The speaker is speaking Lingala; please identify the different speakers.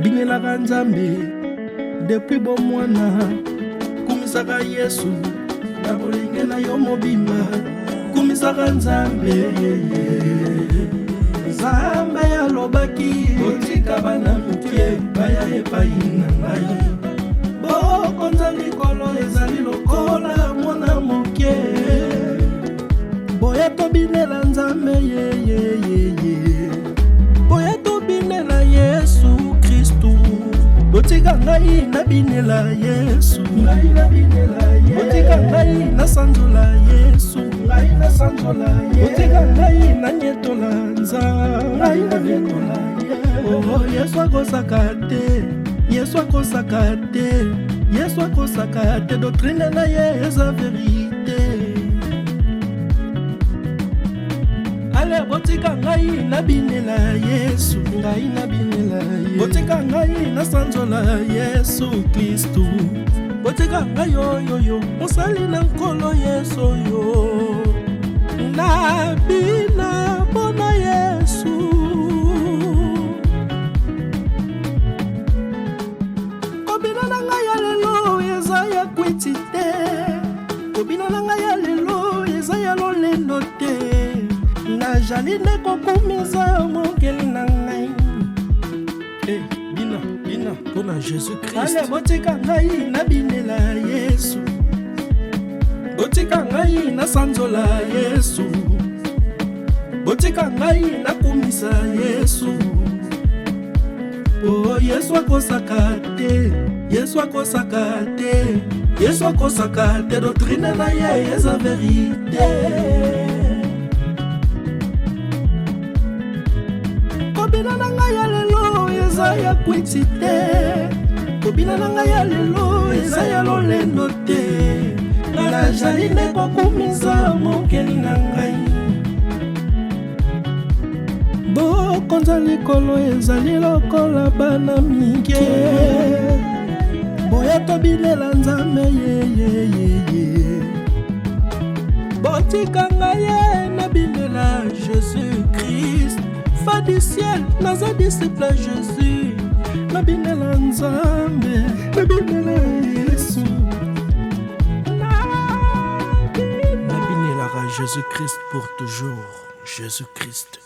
Speaker 1: Binelaka Nzambe depuis bomwana, kumisaka Yesu na bolenge na yo mobimba, kumisaka Nzambe. Nzambe alobaki otika bana mokie baya epai na ngai, bokonza likolo ezali lokola mwana mokie, boya tobinela Nzambe boya tobinela Yesu Kristu, botika ngai na binela Yesu, botika ngai na sanzola Yesu, botika ngai na nyetola Nzambe. Oh, Yesu akosaka te, Yesu akosaka te, Yesu akosaka te, doctrine na ye eza verite. Ale botika ngai na binela Yesu, ngai na binela Yesu, botika ngai na sanzola Yesu Kristu, botika ngai yo mosali na nkolo Yesu yo, na bina bona Yesu. Kobina na ngai ya lelo eza ya kwiti te, kobina na ngai ya lelo eza ya lolendo te, najali nde kokumisa mokeli na ngai. Bina mpona Jésus Christ. Ale botika ngai na binela Yesu, botika ngai na sanzola Yesu, botika ngai na kumisa Yesu. Oh, Yesu akosaka te, Yesu akosaka te, Yesu akosaka te, doctrine na ye eza verite. Kobina na ngai ya lelo eza ya kwiti te, kobina na ngai ya lelo eza ya lolendo te, najali nde kokumisa mokeli na ngai. Bokonza likolo ezali lokola bana mike, boya tobilela Nzambe botika ngai na binela Jésus Christ, fa du ciel naza disciple à Jésus, na binela Nzambe, na binela Yesu, na binela Jésus Christ pour toujours, Jésus Christ.